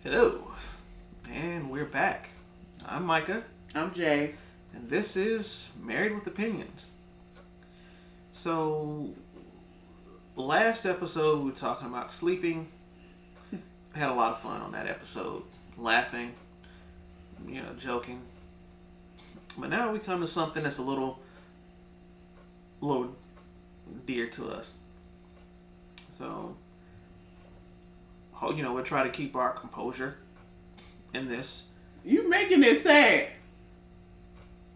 Hello, and we're back. I'm Micah, I'm Jay. and this is Married with Opinions. So, last episode we were talking about sleeping. Had a lot of fun on that episode, laughing, joking. But now we come to something that's a little dear to us. So, we'll try to keep our composure in this. You making it sad.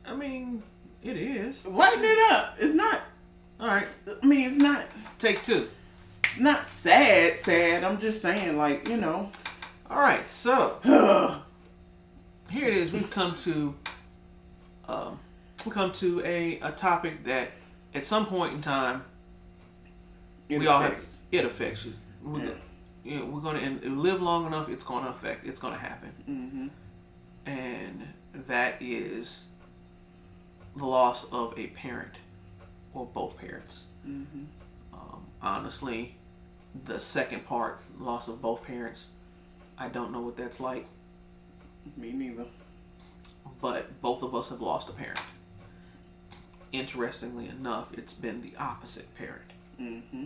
I mean, it is. Lighten it up. It's not. All right. I mean, it's not. Take two. It's not sad. I'm just saying, All right. So here it is. We've come to a topic that at some point in time it affects you. We're gonna live long enough. It's gonna affect. It's gonna happen. Mm-hmm. And that is the loss of a parent or both parents. Mm-hmm. Honestly, the second part, loss of both parents, I don't know what that's like. Me neither. But both of us have lost a parent. Interestingly enough, it's been the opposite parent. Mm-hmm.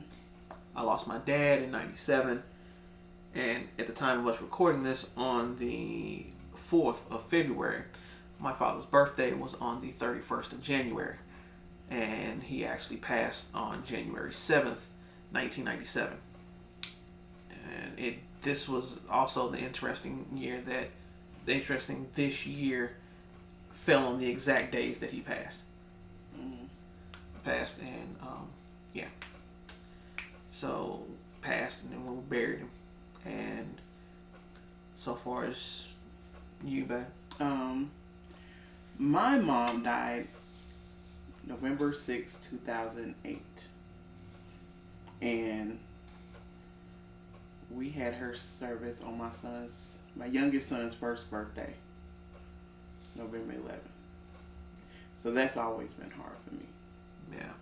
I lost my dad in 97, and at the time of us recording this, on the 4th of February, my father's birthday was on the 31st of January, and he actually passed on January 7th, 1997. And this was also the interesting this year fell on the exact days that he passed. Passed, and yeah. So passed, and then we buried him. And so far as you, babe? My mom died November 6, 2008. And we had her service on my youngest son's first birthday, November 11th. So that's always been hard for me. Yeah.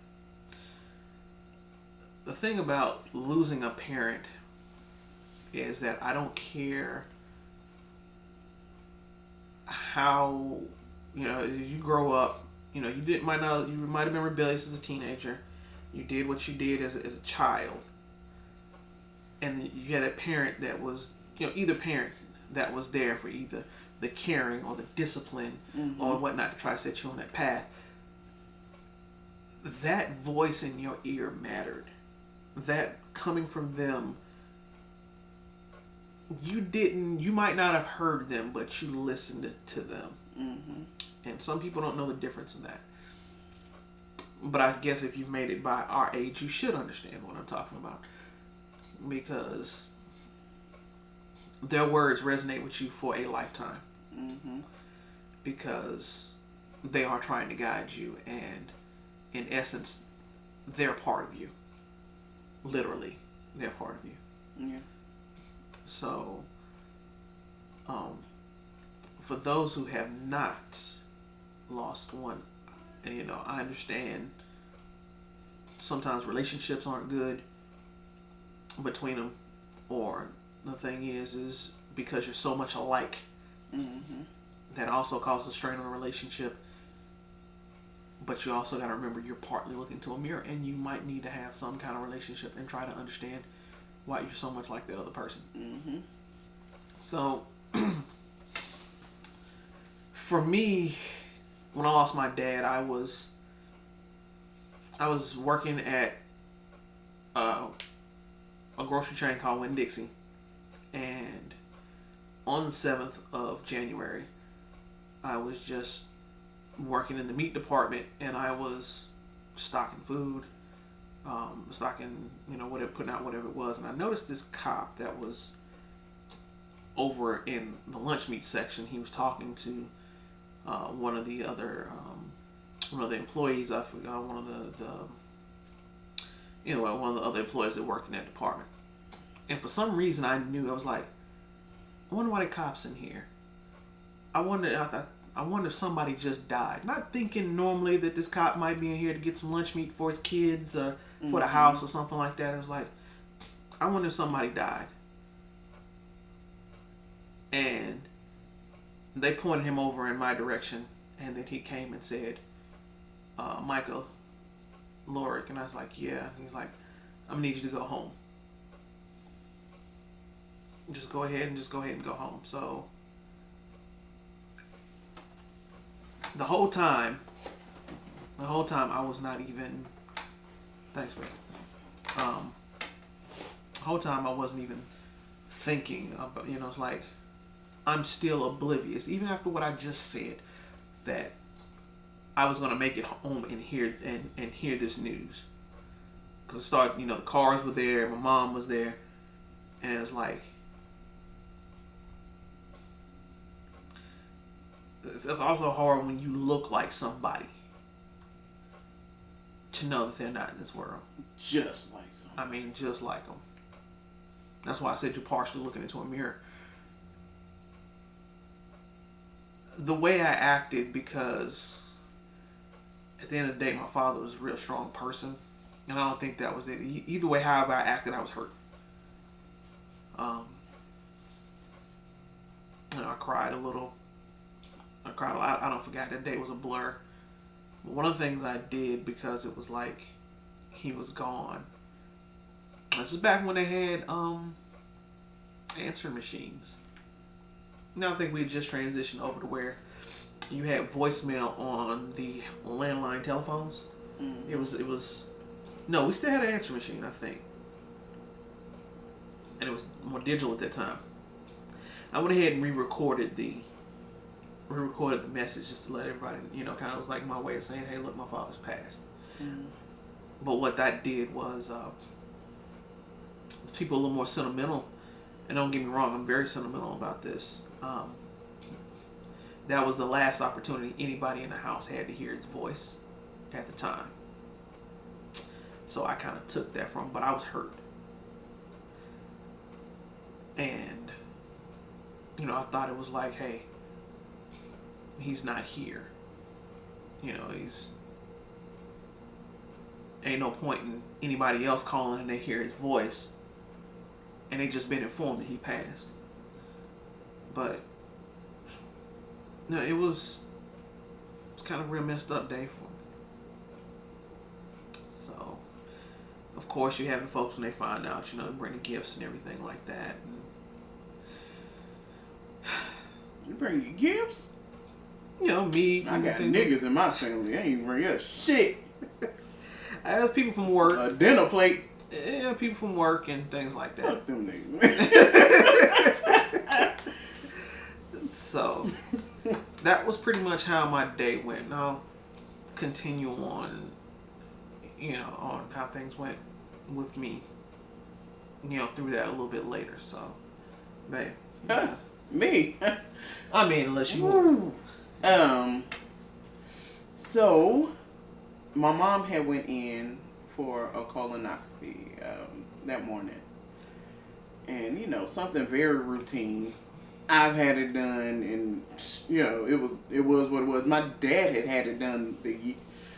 The thing about losing a parent is that I don't care how, you grow up, you might have been rebellious as a teenager. You did what you did as a child. And you had a parent that was, either parent that was there for either the caring or the discipline or whatnot to try to set you on that path. That voice in your ear mattered. That coming from them, you might not have heard them, but you listened to them. Mm-hmm. And some people don't know the difference in that. But I guess if you've made it by our age, you should understand what I'm talking about. Because their words resonate with you for a lifetime. Mm-hmm. Because they are trying to guide you, and in essence, they're part of you. Literally, they're part of you. Yeah. So, for those who have not lost one, and I understand sometimes relationships aren't good between them, or the thing is because you're so much alike, that also causes strain on a relationship. But you also got to remember you're partly looking to a mirror, and you might need to have some kind of relationship and try to understand why you're so much like that other person. Mm-hmm. So, for me, when I lost my dad, I was working at a grocery chain called Winn-Dixie, and on the 7th of January, I was just working in the meat department, and I was stocking food, putting out whatever it was, and I noticed this cop that was over in the lunch meat section. He was talking to one of the other employees. I forgot one of the other employees that worked in that department. And for some reason, I was like, I wonder why the cop's in here. I wonder if somebody just died. Not thinking normally that this cop might be in here to get some lunch meat for his kids or for the house or something like that. It was like, I wonder if somebody died. they pointed him over in my direction, and then he came and said, Michael Lorick. And I was like, yeah. He's like, I'm going to need you to go home. Just go ahead and go home. So the whole time I was not even, thanks man. The whole time I wasn't even thinking about, it's like I'm still oblivious, even after what I just said, that I was gonna make it home and hear this news. Cause it started, the cars were there, my mom was there, and it was like, it's also hard when you look like somebody to know that they're not in this world. Just like somebody. I mean, just like them. That's why I said you're partially looking into a mirror. The way I acted, because at the end of the day, my father was a real strong person, and I don't think that was it. Either way, however I acted, I was hurt. I cried a little. I cried a lot. I don't forget, that day was a blur. But one of the things I did, because it was like he was gone. This is back when they had answering machines. Now I think we just transitioned over to where you had voicemail on the landline telephones. Mm. It was no, we still had an answering machine, I think, and it was more digital at that time. I went ahead and re-recorded the message just to let everybody, kind of was like my way of saying, hey, look, my father's passed. Mm. But what that did was, people a little more sentimental, and don't get me wrong, I'm very sentimental about this. That was the last opportunity anybody in the house had to hear his voice at the time. So I kind of took that from him, but I was hurt. And, I thought it was like, hey, he's not here. Ain't no point in anybody else calling and they hear his voice and they just been informed that he passed. But no, it was kind of a real messed up day for me. So of course you have the folks when they find out, bringing gifts and everything like that. You bring your gifts? Me. I got niggas in my family. I ain't bring us shit. I have people from work. A dinner plate. Yeah, people from work and things like that. Fuck them niggas. So, that was pretty much how my day went. And I'll continue on, on how things went with me, through that a little bit later. So, babe. Me? I mean, unless you... So, my mom had went in for a colonoscopy that morning. And, something very routine. I've had it done, and, it was what it was. My dad had it done the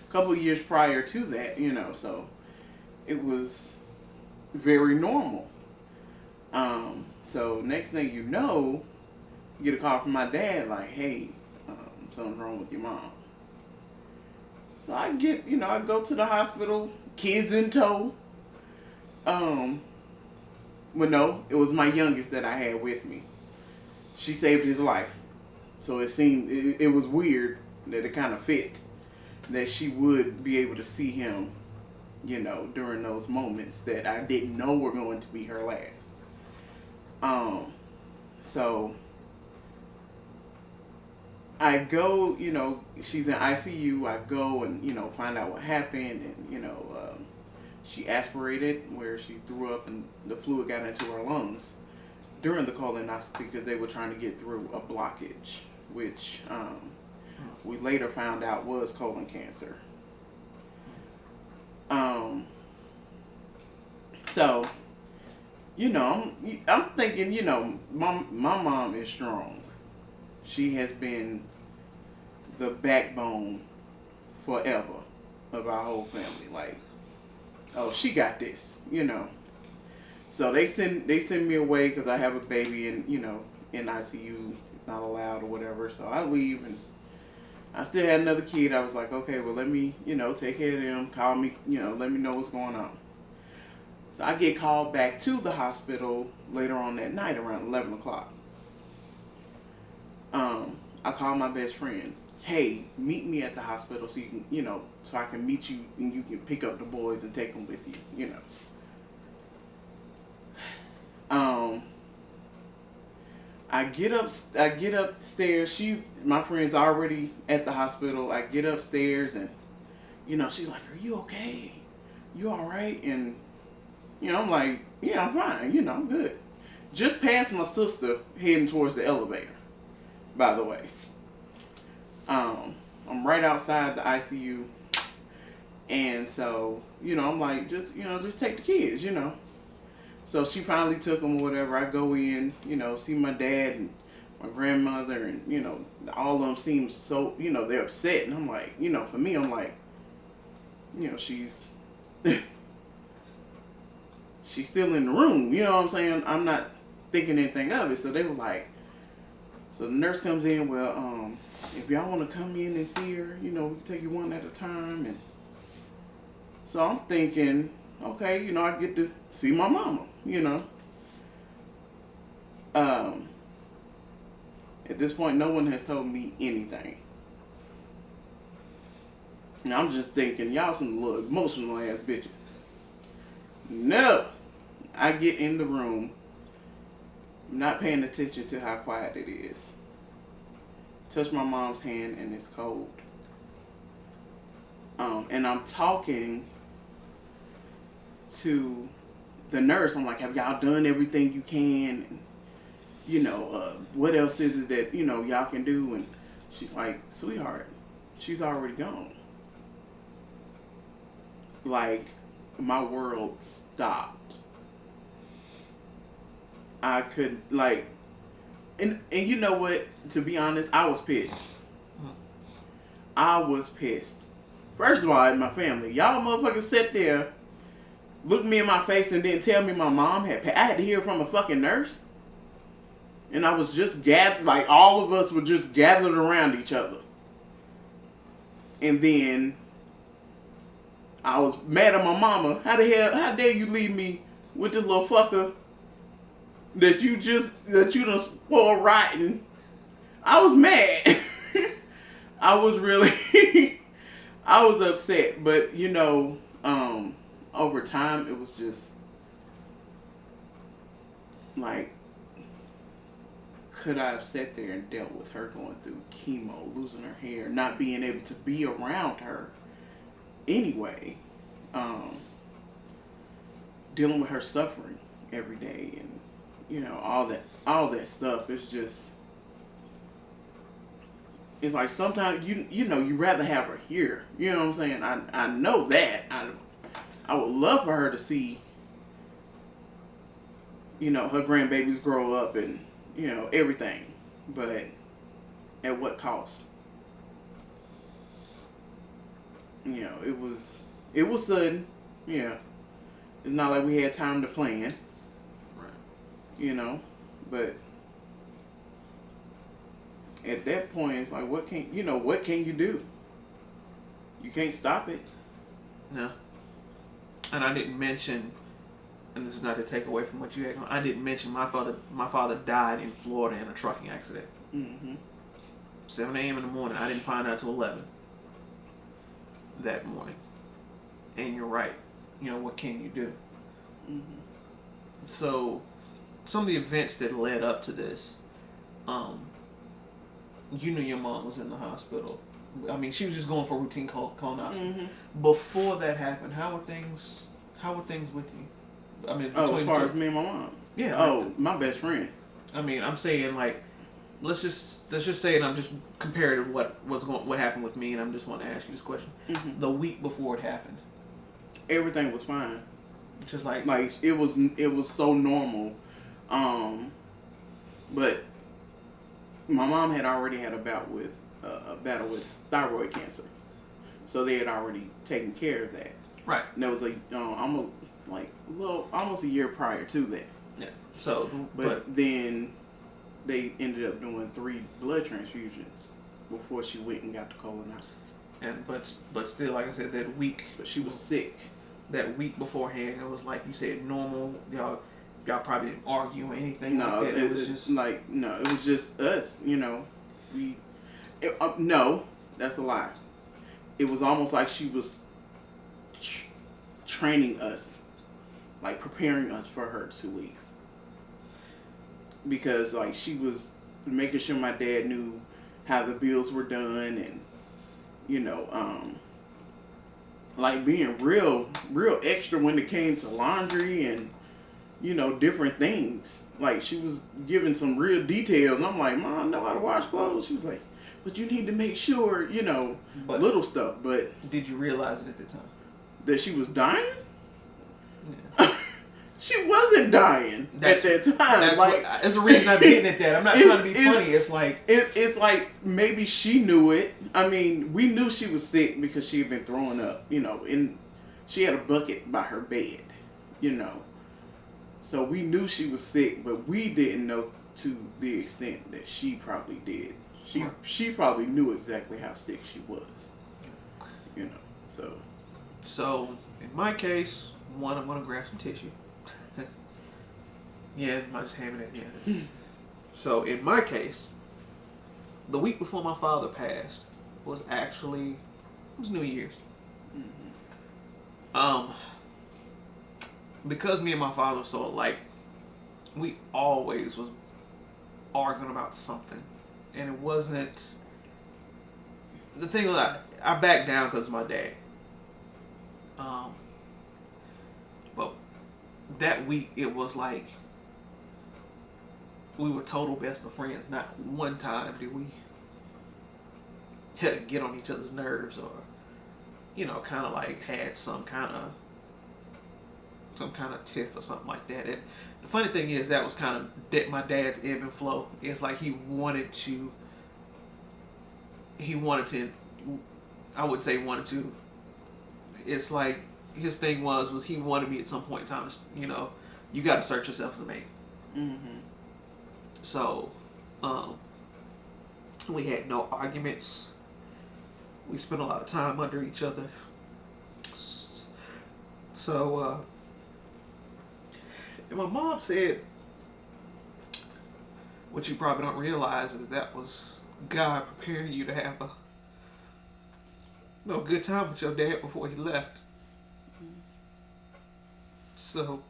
couple of years prior to that, so it was very normal. So, next thing you know, you get a call from my dad like, hey, something's wrong with your mom. So I get, I go to the hospital, kids in tow. Well, no, it was my youngest that I had with me. She saved his life. So it seemed, it was weird that it kind of fit that she would be able to see him, during those moments that I didn't know were going to be her last. So I go, she's in ICU. I go and, find out what happened. And, she aspirated where she threw up and the fluid got into her lungs during the colonoscopy because they were trying to get through a blockage, which we later found out was colon cancer. So, I'm thinking, my mom is strong. She has been the backbone forever of our whole family. Like, oh, she got this, So they send me away because I have a baby and in ICU, not allowed or whatever. So I leave and I still had another kid. I was like, okay, well let me take care of them. Call me, let me know what's going on. So I get called back to the hospital later on that night around 11 o'clock. I call my best friend. Hey, meet me at the hospital so you can, so I can meet you and you can pick up the boys and take them with you, I get upstairs. My friend's already at the hospital. I get upstairs and, she's like, "Are you okay? You all right?" And, I'm like, "Yeah, I'm fine. I'm good." Just past my sister heading towards the elevator, by the way. I'm right outside the ICU. And so, I'm like, just take the kids, So she finally took them or whatever. I go in, see my dad and my grandmother and, all of them seem so, they're upset. And I'm like, for me, I'm like, she's, she's still in the room. You know what I'm saying? I'm not thinking anything of it. So they were like, so the nurse comes in, well, if y'all want to come in and see her, we can take you one at a time. And so I'm thinking, okay, I get to see my mama, At this point, no one has told me anything. And I'm just thinking, y'all some little emotional ass bitches. No. I get in the room, not paying attention to how quiet it is. Touch my mom's hand and it's cold. And I'm talking to the nurse. I'm like, have y'all done everything you can? And, what else is it that, y'all can do? And she's like, sweetheart, she's already gone. Like, my world stopped. I could, like, and you know what? To be honest, I was pissed. I was pissed. First of all, in my family, y'all motherfuckers sat there, looked me in my face, and didn't tell me my mom had passed. I had to hear from a fucking nurse. And I was just all of us were just gathered around each other. And then I was mad at my mama. How dare you leave me with this little fucker that you done spoiled rotten? I was mad. I was really, I was upset. But, over time, it was just, like, could I have sat there and dealt with her going through chemo, losing her hair, not being able to be around her anyway, dealing with her suffering every day and, all that stuff. It's just, it's like sometimes, you rather have her here. You know what I'm saying? I know that. I would love for her to see, her grandbabies grow up and, everything. But at what cost? It was sudden. Yeah. It's not like we had time to plan. Right. But at that point, it's like, what can you do? You can't stop it. No. And I didn't mention, and this is not to take away from what you had. I didn't mention my father died in Florida in a trucking accident. 7 a.m. in the morning. I didn't find out till 11 that morning. And you're right. What can you do? So, some of the events that led up to this, you knew your mom was in the hospital. I mean, she was just going for routine colonoscopy. Before that happened, how were things with you? I mean, as far as me and my mom. Yeah. My best friend. I mean, I'm saying, like, let's just say, and I'm just comparing to what happened with me, and I'm just want to ask you this question. The week before it happened, everything was fine. Just like it was so normal, but my mom had already had a battle with thyroid cancer, so they had already taken care of that. Right. And there was I'm like almost a year prior to that. Yeah. So, but then they ended up doing 3 blood transfusions before she went and got the colonoscopy. And but still, like I said, that week. But she was sick. That week beforehand, it was like you said, normal. Y'all probably didn't argue or anything No, like that. It was just like it was just us. You know, no, that's a lie. It was almost like she was training us, like preparing us for her to leave. Because like she was making sure my dad knew how the bills were done, and like being real extra when it came to laundry and different things. Like she was giving some real details, and I'm like, Mom, I know how to wash clothes. She was like, but you need to make sure, but little stuff. But did you realize it at the time that she was dying? Yeah. She wasn't dying at that time. That's the reason I'm getting at that. I'm not trying to be funny. It's like it's like maybe she knew it. I mean, we knew she was sick because she had been throwing up. And she had a bucket by her bed. So we knew she was sick, but we didn't know to the extent that she probably did. She probably knew exactly how sick she was. So in my case, I'm gonna grab some tissue. Yeah, I'm just having it again. So in my case, the week before my father passed was New Year's. Mm-hmm. Because me and my father were so alike, we always was arguing about something, and it wasn't. The thing was, I backed down because of my dad. But that week it was like we were total best of friends. Not one time did we get on each other's nerves or, kind of like had some kind of tiff or something like that. And the funny thing is that was kind of my dad's ebb and flow. It's like he wanted to. I wouldn't say wanted to. It's like his thing was he wanted me at some point in time to, you got to search yourself as a man. Mm-hmm. So, we had no arguments. We spent a lot of time under each other. So, and my mom said, what you probably don't realize is that was God preparing you to have a good time with your dad before he left. So,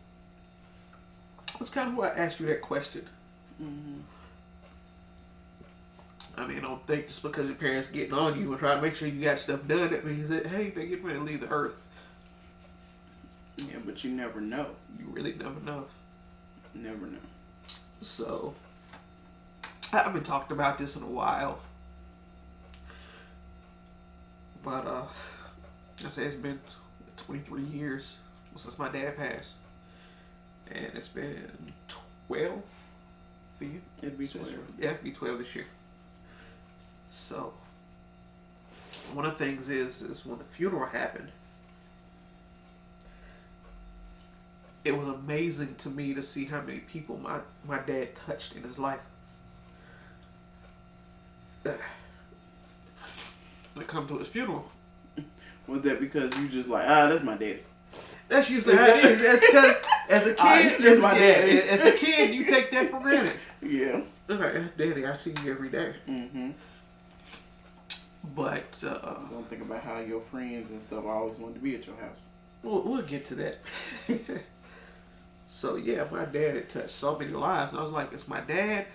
that's kind of why I asked you that question. Mm-hmm. I mean, I don't think just because your parents are getting on you and trying to make sure you got stuff done, that means that, hey, they're getting ready to leave the earth. Yeah, but you never know. You really never know. Never know. So, I haven't talked about this in a while. But, I say it's been 23 years since my dad passed. And it's been 12 for you. It'd be 12. Yeah, it'd be 12 this year. So, one of the things is when the funeral happened, it was amazing to me to see how many people my dad touched in his life. When it come to his funeral. Was that because you just like, that's my daddy? That's usually how it is. That's because as a kid, as a kid, you take that for granted. Yeah. All right, Daddy, I see you every day. Mm-hmm. But don't think about how your friends and stuff always wanted to be at your house. We'll get to that. So yeah, my dad had touched so many lives, and I was like, it's my dad.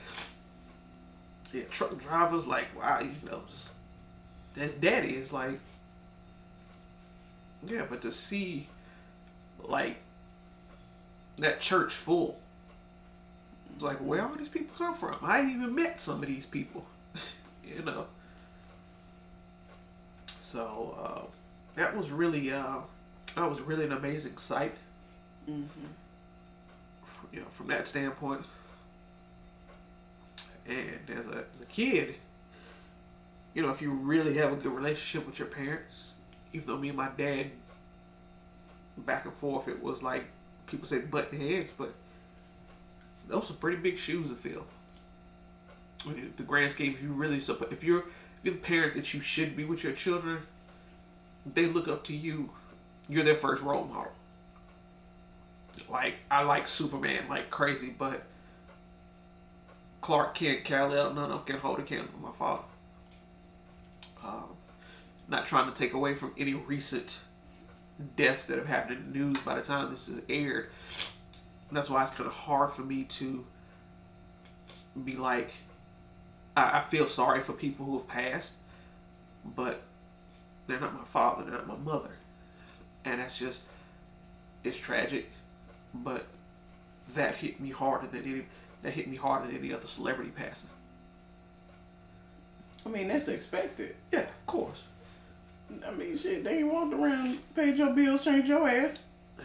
Yeah, truck drivers, like, wow, that's Daddy. It's like, yeah, but to see, like, that church full, it's like, where all these people come from? I ain't even met some of these people, So that was really an amazing sight. Mm-hmm. From that standpoint. And as a kid, if you really have a good relationship with your parents, even though me and my dad back and forth. It was like people say button heads, but those are pretty big shoes to fill. I mean, the grand scheme, if you're the parent that you should be with your children, they look up to you. You're their first role model. Like, I like Superman like crazy, but Clark Kent, Kal-El, none of them can hold a candle for my father. Not trying to take away from any recent deaths that have happened in the news by the time this is aired. That's why it's kind of hard for me to be like, I feel sorry for people who have passed, but they're not my father, they're not my mother. And that's just, it's tragic, but that hit me harder than any other celebrity passing. I mean, that's expected. Yeah, of course. I mean, shit, they ain't walked around, paid your bills, changed your ass.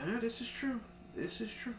Yeah, this is true. This is true.